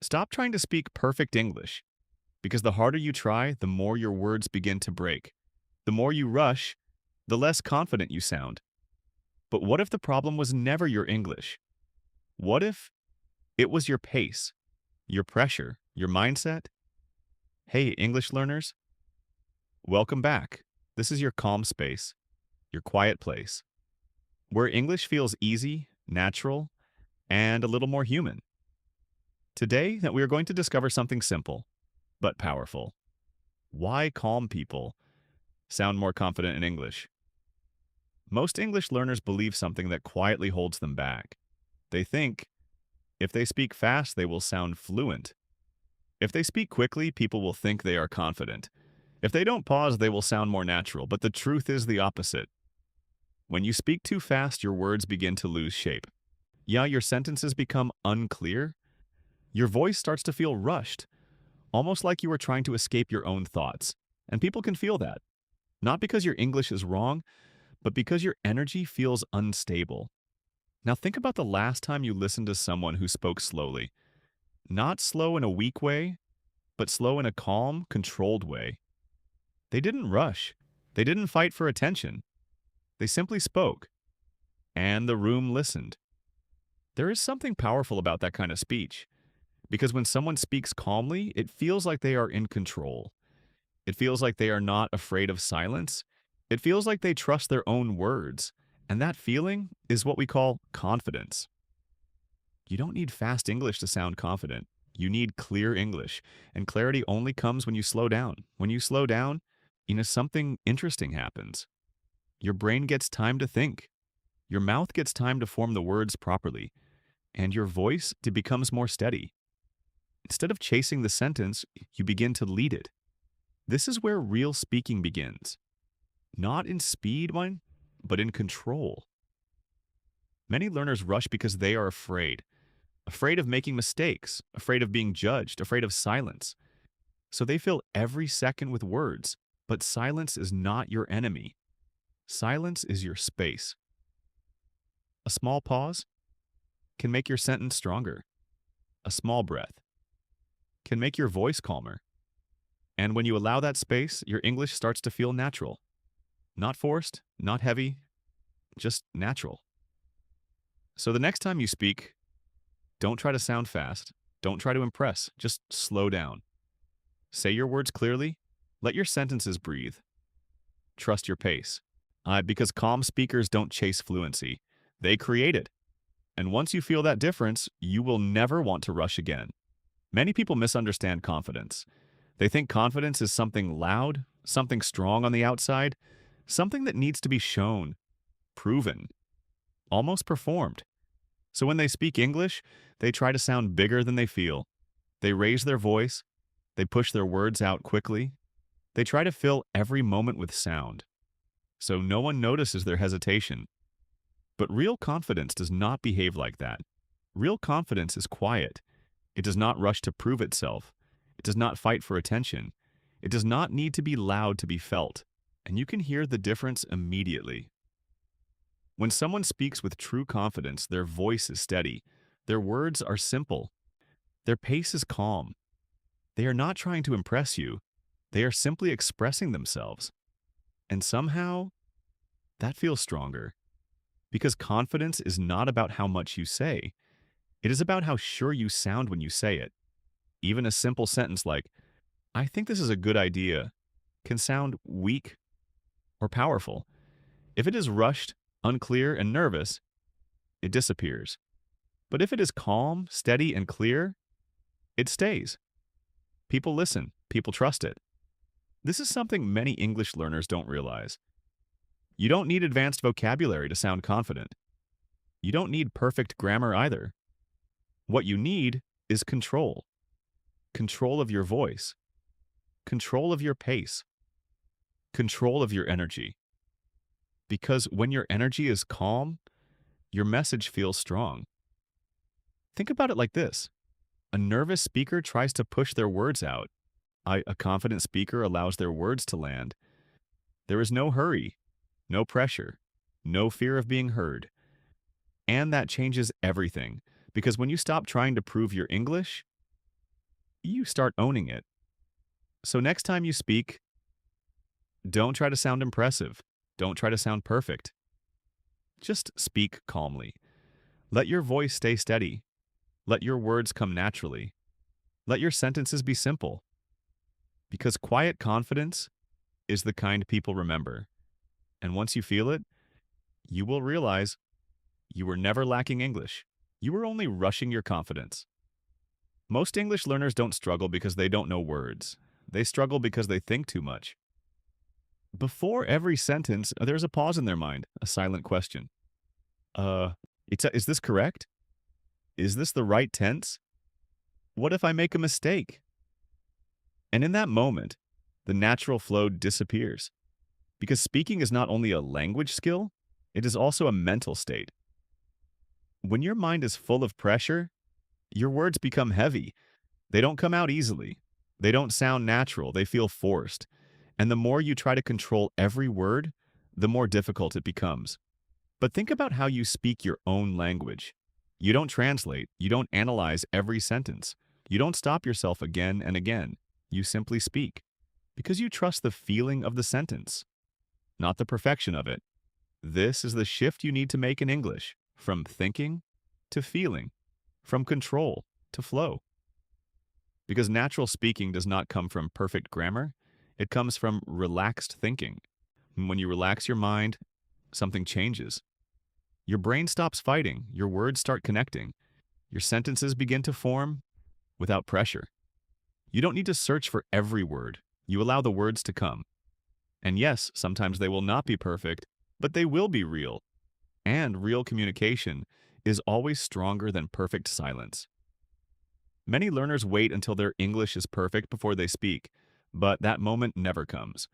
Stop trying to speak perfect English, because the harder you try, the more your words begin to break. The more you rush, the less confident you sound. But what if the problem was never your English? What if it was your pace, your pressure, your mindset? Hey, English learners, welcome back. This is your calm space, your quiet place, where English feels easy, natural, and a little more human. Today, that we are going to discover something simple, but powerful. Why calm people sound more confident in English. Most English learners believe something that quietly holds them back. They think if they speak fast, they will sound fluent. If they speak quickly, people will think they are confident. If they don't pause, they will sound more natural. But the truth is the opposite. When you speak too fast, your words begin to lose shape. Yeah, your sentences become unclear. Your voice starts to feel rushed, almost like you are trying to escape your own thoughts. And people can feel that. Not because your English is wrong, but because your energy feels unstable. Now think about the last time you listened to someone who spoke slowly. Not slow in a weak way, but slow in a calm, controlled way. They didn't rush. They didn't fight for attention. They simply spoke, and the room listened. There is something powerful about that kind of speech, because when someone speaks calmly, it feels like they are in control. It feels like they are not afraid of silence. It feels like they trust their own words. And that feeling is what we call confidence. You don't need fast English to sound confident. You need clear English. And clarity only comes when you slow down. When you slow down, something interesting happens. Your brain gets time to think. Your mouth gets time to form the words properly. And your voice becomes more steady. Instead of chasing the sentence, you begin to lead it. This is where real speaking begins. Not in speed, but in control. Many learners rush because they are afraid. Afraid of making mistakes, afraid of being judged, afraid of silence. So they fill every second with words, but silence is not your enemy. Silence is your space. A small pause can make your sentence stronger. A small breath can make your voice calmer. And when you allow that space, your English starts to feel natural. Not forced, not heavy, just natural. So the next time you speak, don't try to sound fast. Don't try to impress. Just slow down. Say your words clearly. Let your sentences breathe. Trust your pace. Because calm speakers don't chase fluency. They create it. And once you feel that difference, you will never want to rush again. Many people misunderstand confidence. They think confidence is something loud, something strong on the outside, something that needs to be shown, proven, almost performed. So when they speak English, they try to sound bigger than they feel. They raise their voice. They push their words out quickly. They try to fill every moment with sound. So no one notices their hesitation. But real confidence does not behave like that. Real confidence is quiet. It does not rush to prove itself. It does not fight for attention. It does not need to be loud to be felt. And you can hear the difference immediately. When someone speaks with true confidence, their voice is steady. Their words are simple. Their pace is calm. They are not trying to impress you. They are simply expressing themselves. And somehow, that feels stronger. Because confidence is not about how much you say. It is about how sure you sound when you say it. Even a simple sentence like, "I think this is a good idea," can sound weak or powerful. If it is rushed, unclear, and nervous, it disappears. But if it is calm, steady, and clear, it stays. People listen. People trust it. This is something many English learners don't realize. You don't need advanced vocabulary to sound confident. You don't need perfect grammar either. What you need is control. Control of your voice. Control of your pace. Control of your energy. Because when your energy is calm, your message feels strong. Think about it like this. A nervous speaker tries to push their words out. A confident speaker allows their words to land. There is no hurry, no pressure, no fear of being heard. And that changes everything. Because when you stop trying to prove your English, you start owning it. So next time you speak, don't try to sound impressive. Don't try to sound perfect. Just speak calmly. Let your voice stay steady. Let your words come naturally. Let your sentences be simple. Because quiet confidence is the kind people remember. And once you feel it, you will realize you were never lacking English. You were only rushing your confidence. Most English learners don't struggle because they don't know words. They struggle because they think too much. Before every sentence, there's a pause in their mind, a silent question. Uh, is this correct? Is this the right tense? What if I make a mistake? And in that moment, the natural flow disappears. Because speaking is not only a language skill, it is also a mental state. When your mind is full of pressure, your words become heavy. They don't come out easily. They don't sound natural. They feel forced. And the more you try to control every word, the more difficult it becomes. But think about how you speak your own language. You don't translate. You don't analyze every sentence. You don't stop yourself again and again. You simply speak because you trust the feeling of the sentence, not the perfection of it. This is the shift you need to make in English, from thinking to feeling, from control to flow. Because natural speaking does not come from perfect grammar, it comes from relaxed thinking. And when you relax your mind, something changes. Your brain stops fighting, your words start connecting, your sentences begin to form without pressure. You don't need to search for every word. You allow the words to come. And yes, sometimes they will not be perfect, but they will be real. And real communication is always stronger than perfect silence. Many learners wait until their English is perfect before they speak, but that moment never comes.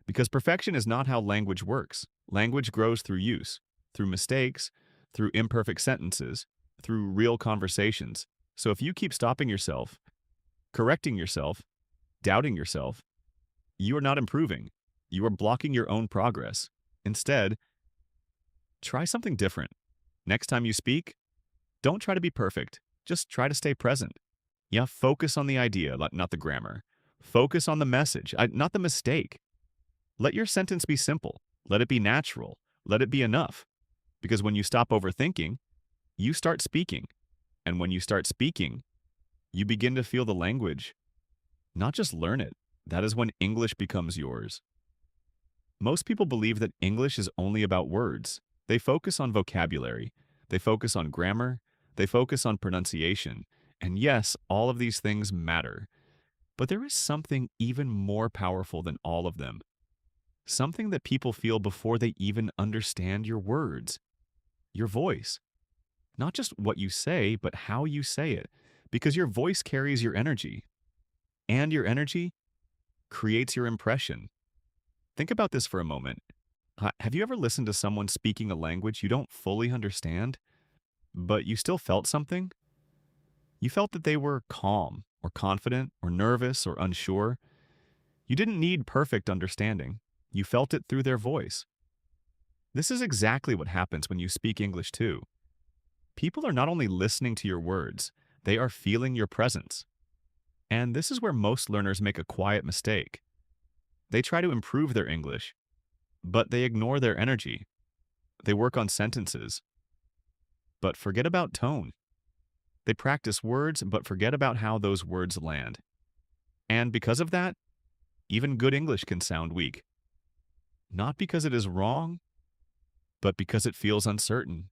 Because perfection is not how language works. Language grows through use, through mistakes, through imperfect sentences, through real conversations. So if you keep stopping yourself, correcting yourself, doubting yourself, you are not improving. You are blocking your own progress. Instead, try something different. Next time you speak, don't try to be perfect. Just try to stay present. Yeah, focus on the idea, not the grammar. Focus on the message, not the mistake. Let your sentence be simple. Let it be natural. Let it be enough. Because when you stop overthinking, you start speaking. And when you start speaking, you begin to feel the language. Not just learn it. That is when English becomes yours. Most people believe that English is only about words. They focus on vocabulary. They focus on grammar. They focus on pronunciation. And yes, all of these things matter. But there is something even more powerful than all of them. Something that people feel before they even understand your words. Your voice. Not just what you say, but how you say it. Because your voice carries your energy. And your energy creates your impression. Think about this for a moment. Have you ever listened to someone speaking a language you don't fully understand, but you still felt something? You felt that they were calm, or confident, or nervous, or unsure. You didn't need perfect understanding. You felt it through their voice. This is exactly what happens when you speak English too. People are not only listening to your words, they are feeling your presence. And this is where most learners make a quiet mistake. They try to improve their English, but they ignore their energy. They work on sentences, but forget about tone. They practice words, but forget about how those words land. And because of that, even good English can sound weak. Not because it is wrong, but because it feels uncertain.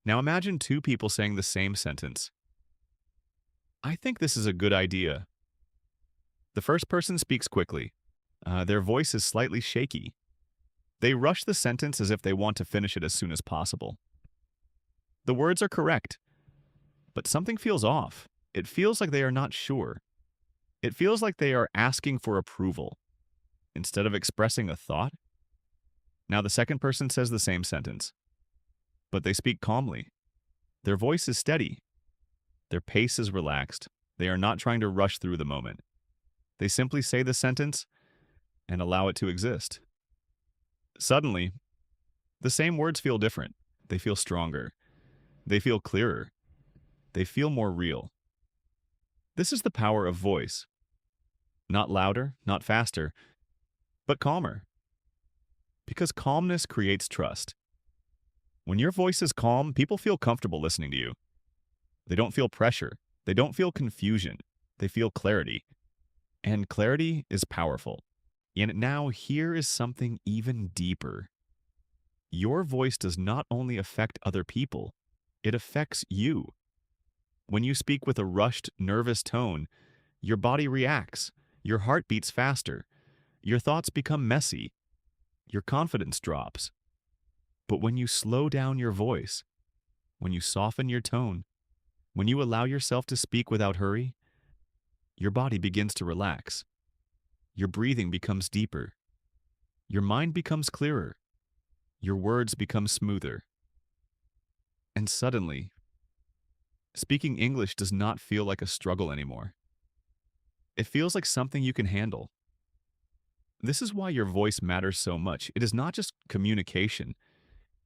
Now imagine two people saying the same sentence. I think this is a good idea. The first person speaks quickly. Their voice is slightly shaky. They rush the sentence as if they want to finish it as soon as possible. The words are correct, but something feels off. It feels like they are not sure. It feels like they are asking for approval instead of expressing a thought. Now the second person says the same sentence, but they speak calmly. Their voice is steady. Their pace is relaxed. They are not trying to rush through the moment. They simply say the sentence and allow it to exist. Suddenly, the same words feel different. They feel stronger. They feel clearer. They feel more real. This is the power of voice. Not louder, not faster, but calmer. Because calmness creates trust. When your voice is calm, people feel comfortable listening to you. They don't feel pressure. They don't feel confusion. They feel clarity. And clarity is powerful. And now here is something even deeper. Your voice does not only affect other people, it affects you. When you speak with a rushed, nervous tone, your body reacts, your heart beats faster, your thoughts become messy, your confidence drops. But when you slow down your voice, when you soften your tone, when you allow yourself to speak without hurry, your body begins to relax. Your breathing becomes deeper. Your mind becomes clearer. Your words become smoother. And suddenly, speaking English does not feel like a struggle anymore. It feels like something you can handle. This is why your voice matters so much. It is not just communication,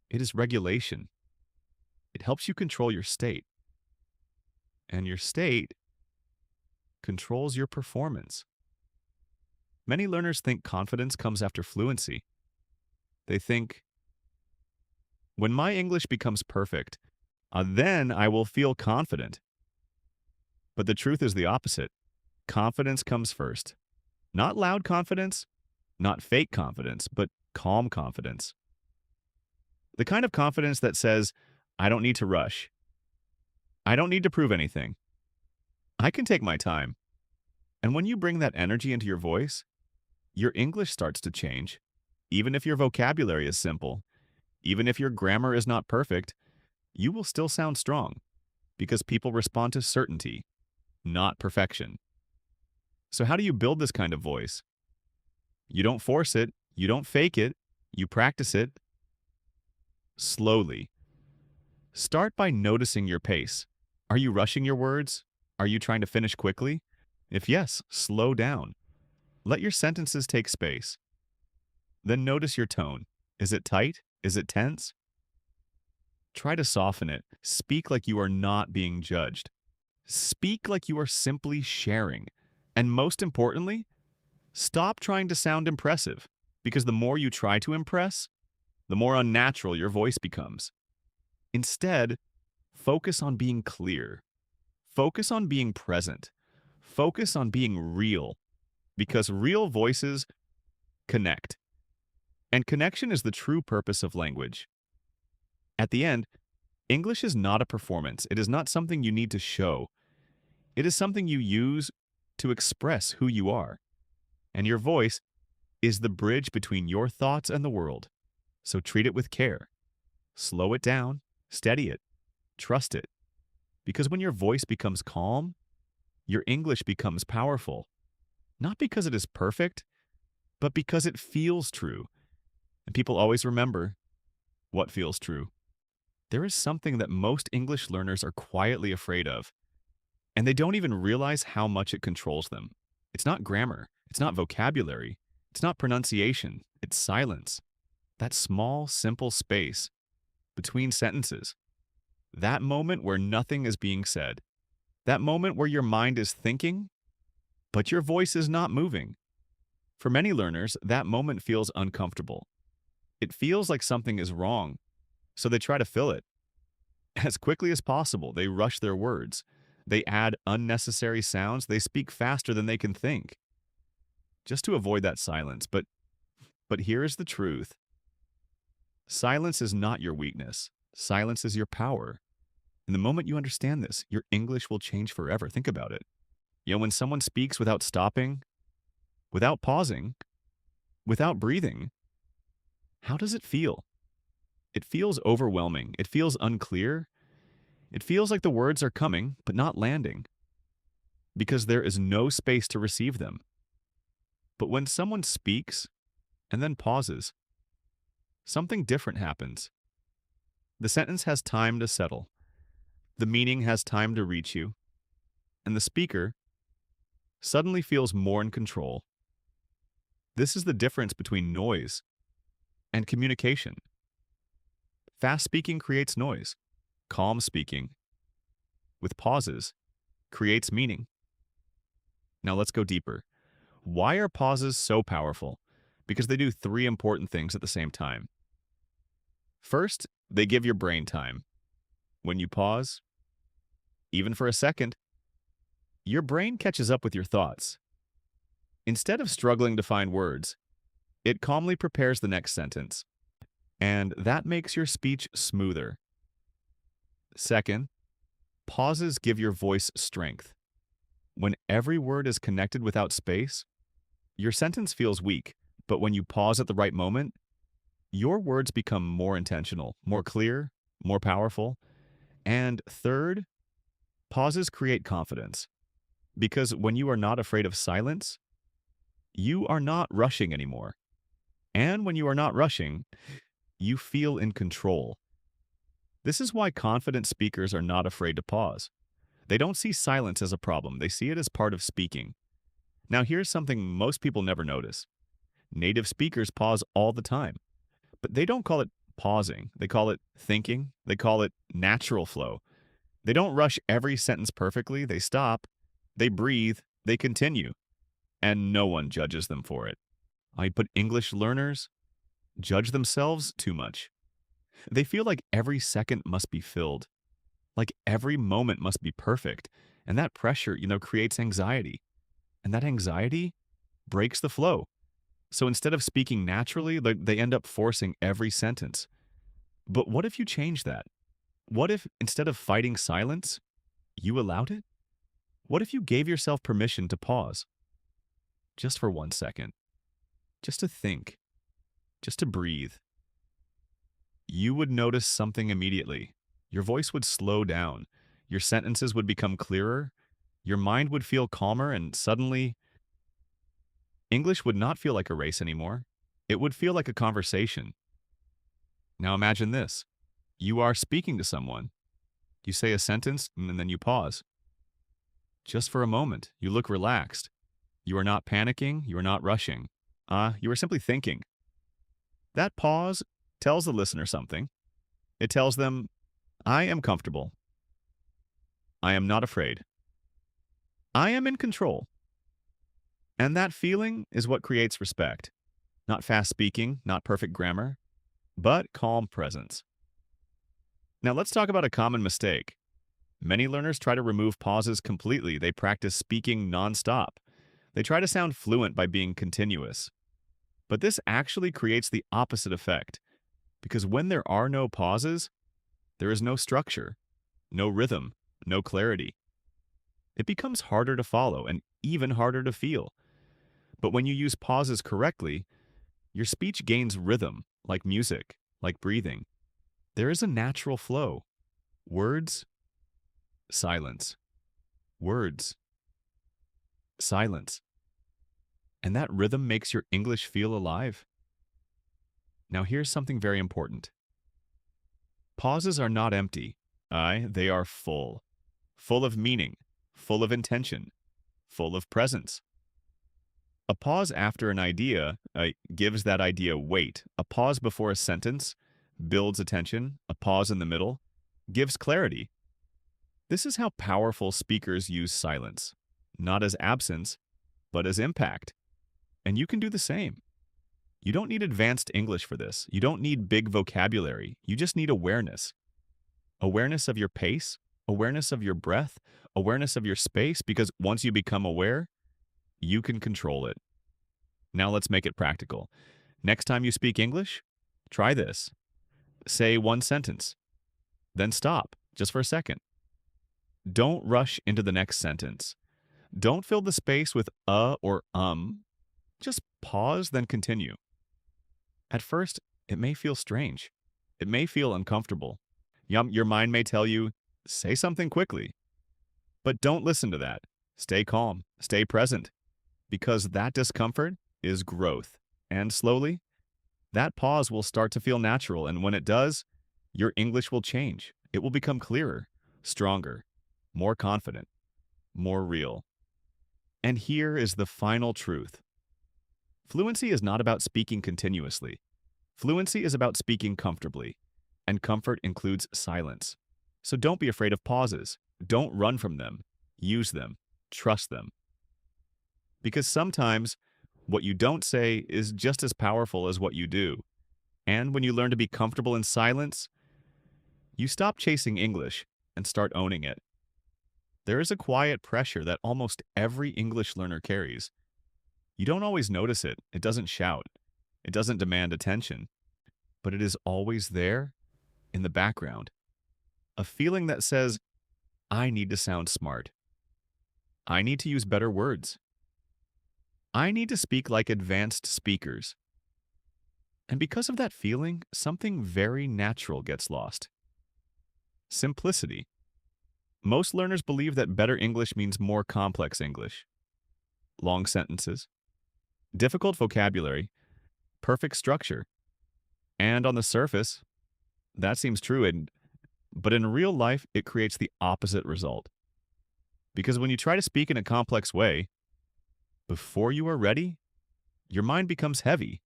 it is regulation. It helps you control your state. And your state controls your performance. Many learners think confidence comes after fluency. They think, when my English becomes perfect, then I will feel confident. But the truth is the opposite. Confidence comes first. Not loud confidence, not fake confidence, but calm confidence. The kind of confidence that says, I don't need to rush. I don't need to prove anything. I can take my time. And when you bring that energy into your voice, your English starts to change. Even if your vocabulary is simple, even if your grammar is not perfect, you will still sound strong because people respond to certainty, not perfection. So how do you build this kind of voice? You don't force it, you don't fake it, you practice it slowly. Start by noticing your pace. Are you rushing your words? Are you trying to finish quickly? If yes, slow down. Let your sentences take space. Then notice your tone. Is it tight? Is it tense? Try to soften it. Speak like you are not being judged. Speak like you are simply sharing. And most importantly, stop trying to sound impressive, because the more you try to impress, the more unnatural your voice becomes. Instead, focus on being clear. Focus on being present. Focus on being real, because real voices connect. And connection is the true purpose of language. At the end, English is not a performance. It is not something you need to show. It is something you use to express who you are. And your voice is the bridge between your thoughts and the world. So treat it with care. Slow it down, steady it, trust it. Because when your voice becomes calm, your English becomes powerful. Not because it is perfect, but because it feels true. And people always remember what feels true. There is something that most English learners are quietly afraid of, and they don't even realize how much it controls them. It's not grammar, it's not vocabulary, it's not pronunciation, it's silence. That small, simple space between sentences. That moment where nothing is being said. That moment where your mind is thinking, but your voice is not moving. For many learners, that moment feels uncomfortable. It feels like something is wrong, so they try to fill it. As quickly as possible, they rush their words. They add unnecessary sounds. They speak faster than they can think, just to avoid that silence. But here is the truth. Silence is not your weakness. Silence is your power. And the moment you understand this, your English will change forever. Think about it. When someone speaks without stopping, without pausing, without breathing, how does it feel? It feels overwhelming. It feels unclear. It feels like the words are coming, but not landing, because there is no space to receive them. But when someone speaks and then pauses, something different happens. The sentence has time to settle. The meaning has time to reach you. And the speaker suddenly feels more in control. This is the difference between noise and communication. Fast speaking creates noise. Calm speaking, with pauses, creates meaning. Now let's go deeper. Why are pauses so powerful? Because they do three important things at the same time. First, they give your brain time. When you pause, even for a second, your brain catches up with your thoughts. Instead of struggling to find words, it calmly prepares the next sentence, and that makes your speech smoother. Second, pauses give your voice strength. When every word is connected without space, your sentence feels weak, but when you pause at the right moment, your words become more intentional, more clear, more powerful. And third, pauses create confidence. Because when you are not afraid of silence, you are not rushing anymore. And when you are not rushing, you feel in control. This is why confident speakers are not afraid to pause. They don't see silence as a problem, they see it as part of speaking. Now, here's something most people never notice. Native speakers pause all the time, but they don't call it pausing. They call it thinking. They call it natural flow. They don't rush every sentence perfectly. They stop, they breathe, they continue, and no one judges them for it. But English learners judge themselves too much. They feel like every second must be filled, like every moment must be perfect, and that pressure, creates anxiety. And that anxiety breaks the flow. So instead of speaking naturally, they end up forcing every sentence. But what if you change that? What if, instead of fighting silence, you allowed it? What if you gave yourself permission to pause? Just for 1 second. Just to think. Just to breathe. You would notice something immediately. Your voice would slow down. Your sentences would become clearer. Your mind would feel calmer, and suddenly, English would not feel like a race anymore. It would feel like a conversation. Now imagine this. You are speaking to someone. You say a sentence, and then you pause. Just for a moment, you look relaxed. You are not panicking. You are not rushing. You are simply thinking. That pause tells the listener something. It tells them, I am comfortable. I am not afraid. I am in control. And that feeling is what creates respect. Not fast speaking, not perfect grammar, but calm presence. Now let's talk about a common mistake. Many learners try to remove pauses completely. They practice speaking nonstop. They try to sound fluent by being continuous. But this actually creates the opposite effect. Because when there are no pauses, there is no structure, no rhythm, no clarity. It becomes harder to follow and even harder to feel. But when you use pauses correctly, your speech gains rhythm, like music, like breathing. There is a natural flow. Words, silence. Words, silence. And that rhythm makes your English feel alive. Now here's something very important. Pauses are not empty. They are full. Full of meaning, full of intention, full of presence. A pause after an idea gives that idea weight. A pause before a sentence builds attention. A pause in the middle gives clarity. This is how powerful speakers use silence, not as absence, but as impact. And you can do the same. You don't need advanced English for this. You don't need big vocabulary. You just need awareness. Awareness of your pace, awareness of your breath, awareness of your space, because once you become aware, you can control it. Now let's make it practical. Next time you speak English, try this. Say one sentence, then stop just for a second. Don't rush into the next sentence. Don't fill the space with or Just pause, then continue. At first, it may feel strange. It may feel uncomfortable. Your mind may tell you, say something quickly. But don't listen to that. Stay calm. Stay present. Because that discomfort is growth. And slowly, that pause will start to feel natural. And when it does, your English will change. It will become clearer, stronger, more confident, more real. And here is the final truth. Fluency is not about speaking continuously. Fluency is about speaking comfortably. And comfort includes silence. So don't be afraid of pauses. Don't run from them. Use them. Trust them. Because sometimes what you don't say is just as powerful as what you do. And when you learn to be comfortable in silence, you stop chasing English and start owning it. There is a quiet pressure that almost every English learner carries. You don't always notice it. It doesn't shout. It doesn't demand attention. But it is always there in the background. A feeling that says, I need to sound smart. I need to use better words. I need to speak like advanced speakers. And because of that feeling, something very natural gets lost. Simplicity. Most learners believe that better English means more complex English. Long sentences, difficult vocabulary, perfect structure. And on the surface, that seems true, but in real life, it creates the opposite result. Because when you try to speak in a complex way, before you are ready, your mind becomes heavy.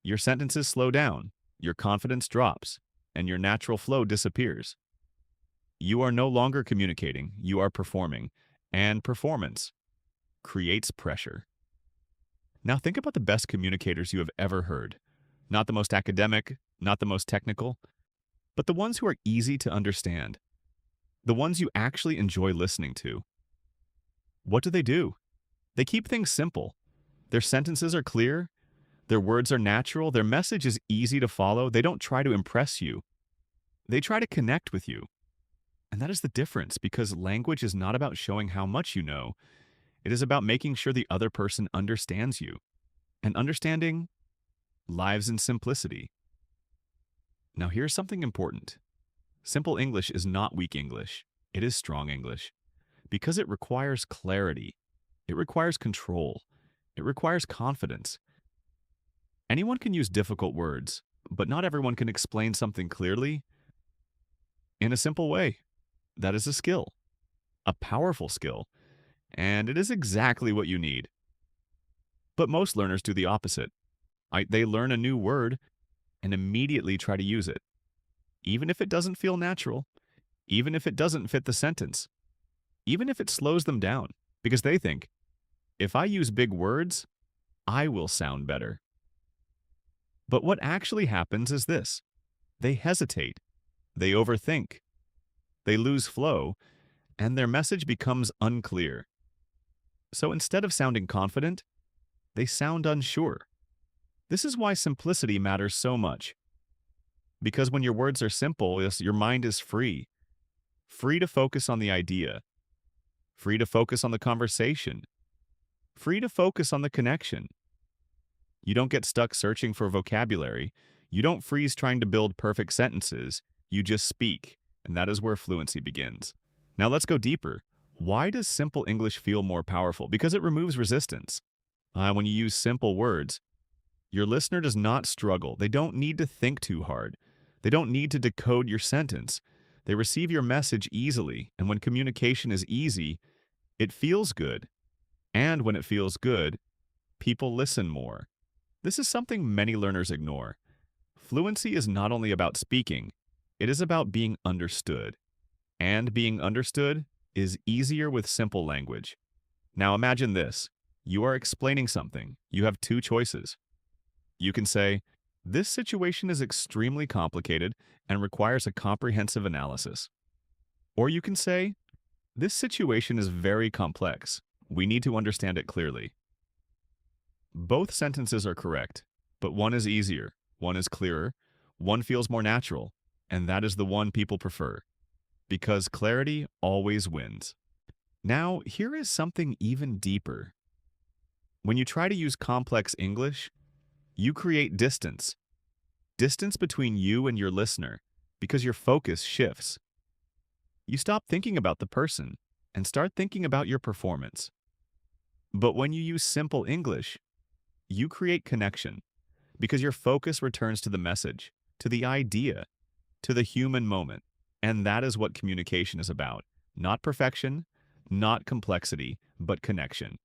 Your sentences slow down, your confidence drops, and your natural flow disappears. You are no longer communicating, you are performing, and performance creates pressure. Now think about the best communicators you have ever heard. Not the most academic, not the most technical, but the ones who are easy to understand. The ones you actually enjoy listening to. What do? They keep things simple. Their sentences are clear, their words are natural, their message is easy to follow. They don't try to impress you. They try to connect with you. And that is the difference, because language is not about showing how much you know. It is about making sure the other person understands you. And understanding lives in simplicity. Now here's something important. Simple English is not weak English. It is strong English. Because it requires clarity. It requires control. It requires confidence. Anyone can use difficult words, but not everyone can explain something clearly in a simple way. That is a skill. A powerful skill. And it is exactly what you need. But most learners do the opposite. They learn a new word and immediately try to use it, even if it doesn't feel natural, even if it doesn't fit the sentence, even if it slows them down, because they think, if I use big words, I will sound better. But what actually happens is this. They hesitate, they overthink, they lose flow, and their message becomes unclear. So instead of sounding confident, they sound unsure. This is why simplicity matters so much. Because when your words are simple, your mind is free. Free to focus on the idea. Free to focus on the conversation. Free to focus on the connection. You don't get stuck searching for vocabulary. You don't freeze trying to build perfect sentences. You just speak, and that is where fluency begins. Now let's go deeper. Why does simple English feel more powerful? Because it removes resistance. When you use simple words, your listener does not struggle. They don't need to think too hard. They don't need to decode your sentence. They receive your message easily, and when communication is easy, it feels good. And when it feels good, people listen more. This is something many learners ignore. Fluency is not only about speaking, it is about being understood. And being understood is easier with simple language. Now imagine this. You are explaining something. You have two choices. You can say, this situation is extremely complicated and requires a comprehensive analysis. Or you can say, this situation is very complex. We need to understand it clearly. Both sentences are correct, but one is easier, one is clearer, one feels more natural, and that is the one people prefer. Because clarity always wins. Now, here is something even deeper. When you try to use complex English, you create distance. Distance between you and your listener, because your focus shifts. You stop thinking about the person and start thinking about your performance. But when you use simple English, you create connection, because your focus returns to the message, to the idea, to the human moment. And that is what communication is about. Not perfection, not complexity, but connection.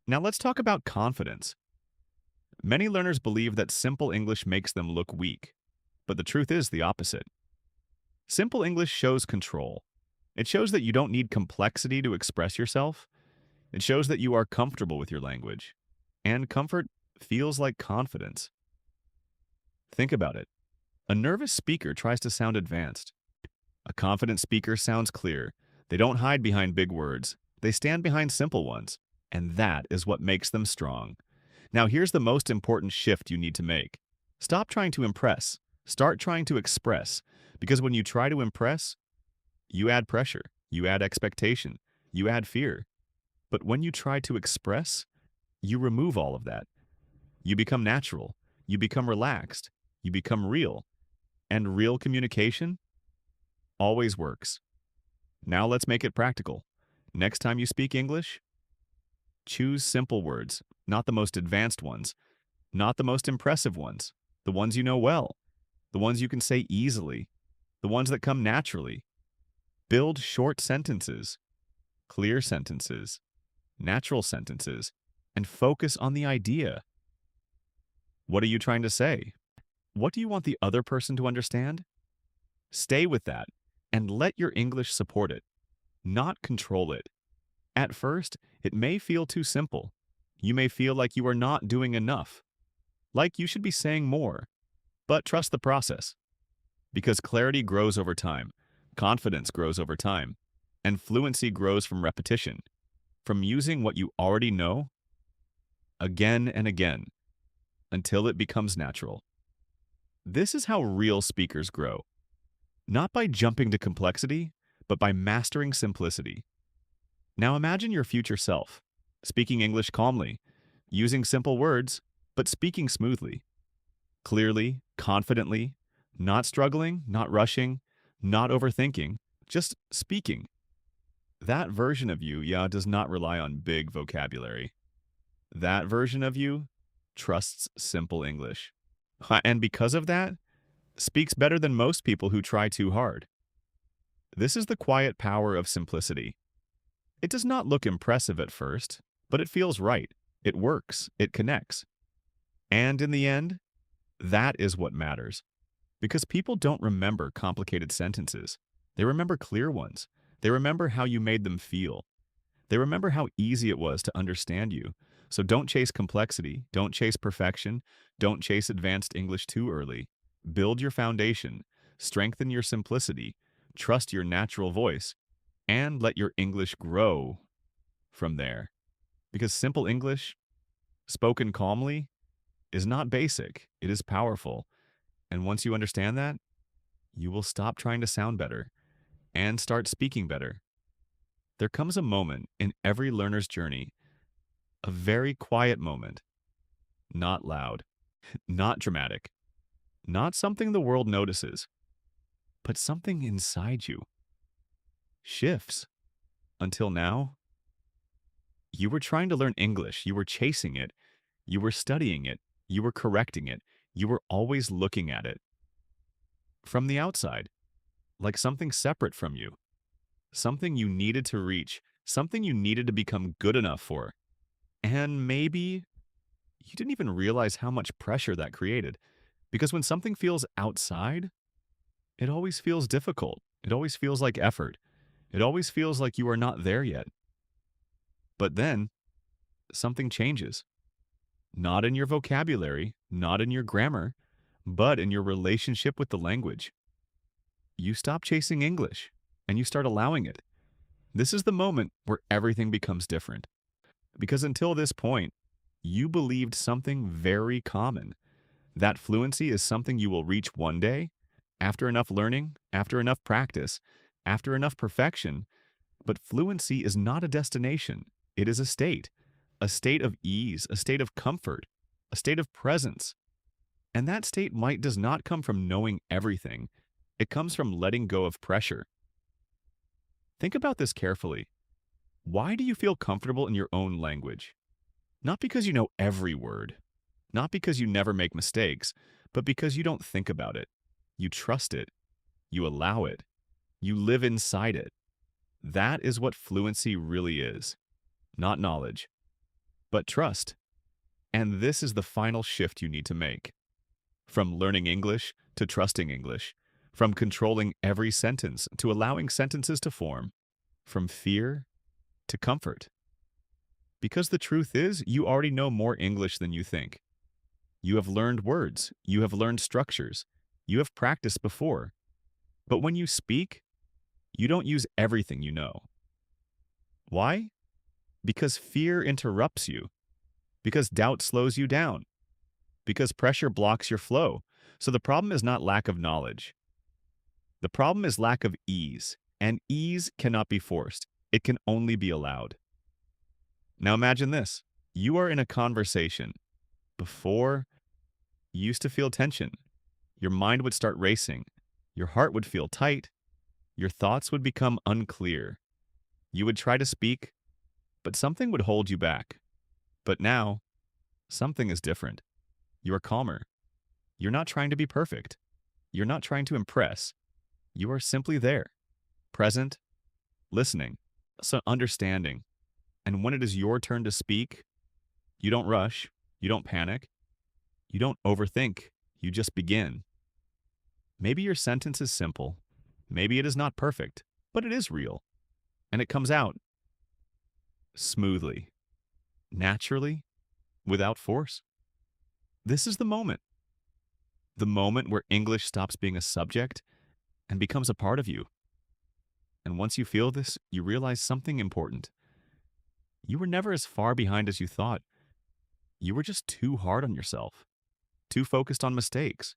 Now let's talk about confidence. Many learners believe that simple English makes them look weak, but the truth is the opposite. Simple English shows control. It shows that you don't need complexity to express yourself. It shows that you are comfortable with your language. And comfort feels like confidence. Think about it. A nervous speaker tries to sound advanced. A confident speaker sounds clear. They don't hide behind big words. They stand behind simple ones. And that is what makes them strong. Now here's the most important shift you need to make. Stop trying to impress. Start trying to express. Because when you try to impress, you add pressure, you add expectation, you add fear. But when you try to express, you remove all of that. You become natural. You become relaxed. You become real. And real communication always works. Now let's make it practical. Next time you speak English, choose simple words, not the most advanced ones, not the most impressive ones, the ones you know well, the ones you can say easily, the ones that come naturally. Build short sentences, clear sentences, natural sentences, and focus on the idea. What are you trying to say? What do you want the other person to understand? Stay with that and let your English support it, not control it. At first, it may feel too simple. You may feel like you are not doing enough, like you should be saying more. But trust the process, because clarity grows over time, confidence grows over time, and fluency grows from repetition, from using what you already know again and again until it becomes natural. This is how real speakers grow, not by jumping to complexity, but by mastering simplicity. Now imagine your future self, speaking English calmly, using simple words, but speaking smoothly, clearly, confidently, not struggling, not rushing, not overthinking, just speaking. That version of you, does not rely on big vocabulary. That version of you trusts simple English. And because of that, speaks better than most people who try too hard. This is the quiet power of simplicity. It does not look impressive at first, but it feels right. It works. It connects. And in the end, that is what matters. Because people don't remember complicated sentences. They remember clear ones. They remember how you made them feel. They remember how easy it was to understand you. So don't chase complexity. Don't chase perfection. Don't chase advanced English too early. Build your foundation. Strengthen your simplicity. Trust your natural voice. And let your English grow from there. Because simple English, spoken calmly, is not basic. It is powerful. And once you understand that, you will stop trying to sound better and start speaking better. There comes a moment in every learner's journey, a very quiet moment, not loud, not dramatic, not something the world notices, but something inside you shifts. Until now, you were trying to learn English, you were chasing it, you were studying it, you were correcting it, you were always looking at it from the outside, like something separate from you, something you needed to reach, something you needed to become good enough for. And maybe you didn't even realize how much pressure that created. Because when something feels outside, it always feels difficult. It always feels like effort. It always feels like you are not there yet. But then, something changes. Not in your vocabulary, not in your grammar, but in your relationship with the language. You stop chasing English, and you start allowing it. This is the moment where everything becomes different. Because until this point, you believed something very common. That fluency is something you will reach one day, after enough learning, after enough practice, after enough perfection. But fluency is not a destination. It is a state of ease, a state of comfort, a state of presence. And that state might does not come from knowing everything. It comes from letting go of pressure. Think about this carefully. Why do you feel comfortable in your own language? Not because you know every word, not because you never make mistakes, but because you don't think about it. You trust it. You allow it. You live inside it. That is what fluency really is. Not knowledge, but trust. And this is the final shift you need to make. From learning English to trusting English. From controlling every sentence to allowing sentences to form. From fear to comfort. Because the truth is, you already know more English than you think. You have learned words, you have learned structures, you have practiced before. But when you speak, you don't use everything you know. Why? Because fear interrupts you, because doubt slows you down, because pressure blocks your flow. So the problem is not lack of knowledge. The problem is lack of ease, and ease cannot be forced. It can only be allowed. Now imagine this. You are in a conversation. Before, you used to feel tension. Your mind would start racing. Your heart would feel tight. Your thoughts would become unclear. You would try to speak, but something would hold you back. But now, something is different. You are calmer. You're not trying to be perfect. You're not trying to impress. You are simply there, present, listening, so understanding. And when it is your turn to speak, you don't rush, you don't panic, you don't overthink, you just begin. Maybe your sentence is simple, maybe it is not perfect, but it is real. And it comes out smoothly, naturally, without force. This is the moment where English stops being a subject and becomes a part of you. And once you feel this, you realize something important. You were never as far behind as you thought. You were just too hard on yourself, too focused on mistakes,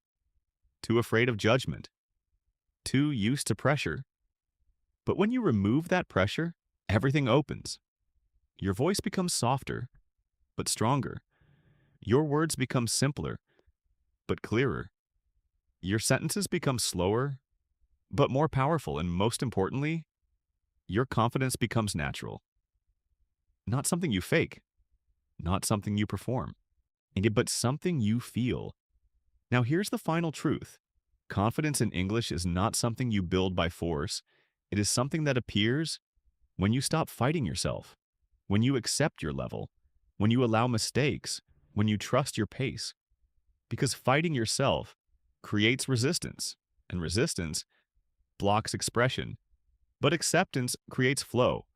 too afraid of judgment, too used to pressure. But when you remove that pressure, everything opens. Your voice becomes softer, but stronger. Your words become simpler, but clearer. Your sentences become slower, but more powerful. And most importantly, your confidence becomes natural. Not something you fake, not something you perform, but something you feel. Now, here's the final truth. Confidence in English is not something you build by force. It is something that appears when you stop fighting yourself, when you accept your level, when you allow mistakes, when you trust your pace. Because fighting yourself creates resistance, and resistance blocks expression. But acceptance creates flow,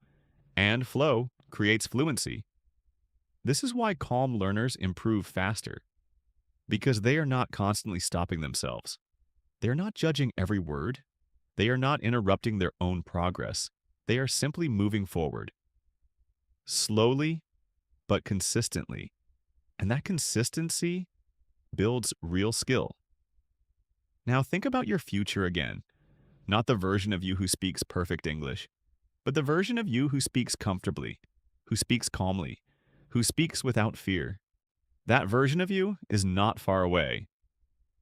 and flow creates fluency. This is why calm learners improve faster, because they are not constantly stopping themselves. They are not judging every word. They are not interrupting their own progress. They are simply moving forward, slowly but consistently. And that consistency builds real skill. Now think about your future again, not the version of you who speaks perfect English, but the version of you who speaks comfortably, who speaks calmly, who speaks without fear. That version of you is not far away.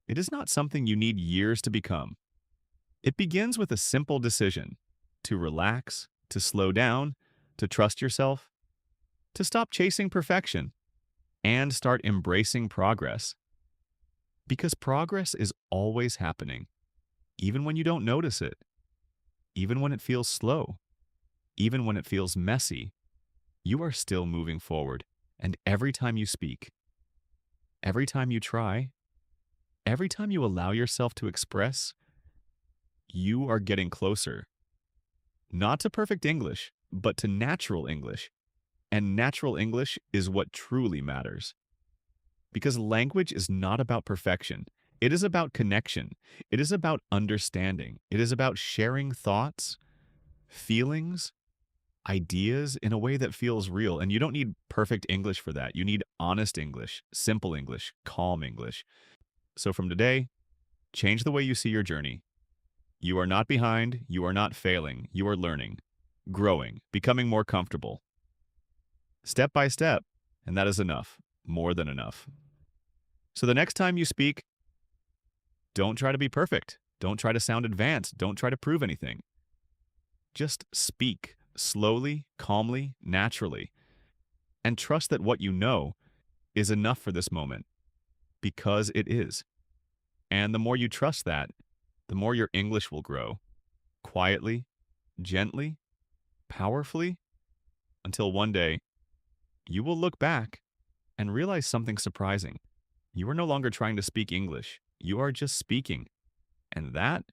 It is not something you need years to become. It begins with a simple decision to relax, to slow down, to trust yourself, to stop chasing perfection, and start embracing progress. Because progress is always happening, even when you don't notice it, even when it feels slow, even when it feels messy, you are still moving forward. And every time you speak, every time you try, every time you allow yourself to express, you are getting closer. Not to perfect English, but to natural English. And natural English is what truly matters. Because language is not about perfection. It is about connection. It is about understanding. It is about sharing thoughts, feelings, ideas in a way that feels real. And you don't need perfect English for that. You need honest English, simple English, calm English. So from today, change the way you see your journey. You are not behind. You are not failing. You are learning, growing, becoming more comfortable. Step by step. And that is enough. More than enough. So the next time you speak, don't try to be perfect. Don't try to sound advanced. Don't try to prove anything. Just speak slowly, calmly, naturally, and trust that what you know is enough for this moment, because it is. And the more you trust that, the more your English will grow, quietly, gently, powerfully, until one day you will look back and realize something surprising. You are no longer trying to speak English. You are just speaking. And that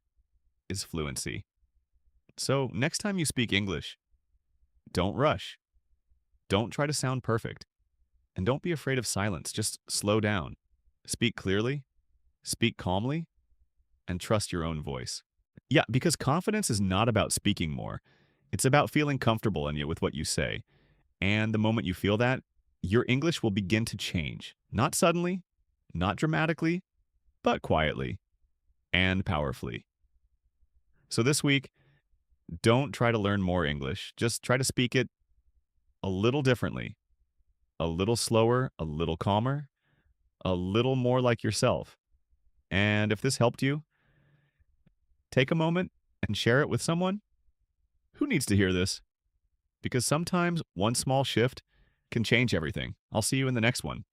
is fluency. So next time you speak English, don't rush. Don't try to sound perfect. And don't be afraid of silence. Just slow down. Speak clearly, speak calmly, and trust your own voice. Yeah, because confidence is not about speaking more. It's about feeling comfortable with what you say. And the moment you feel that, your English will begin to change. Not suddenly, not dramatically, but quietly and powerfully. So this week, don't try to learn more English. Just try to speak it a little differently, a little slower, a little calmer, a little more like yourself. And if this helped you, take a moment and share it with someone who needs to hear this. Because sometimes one small shift can change everything. I'll see you in the next one.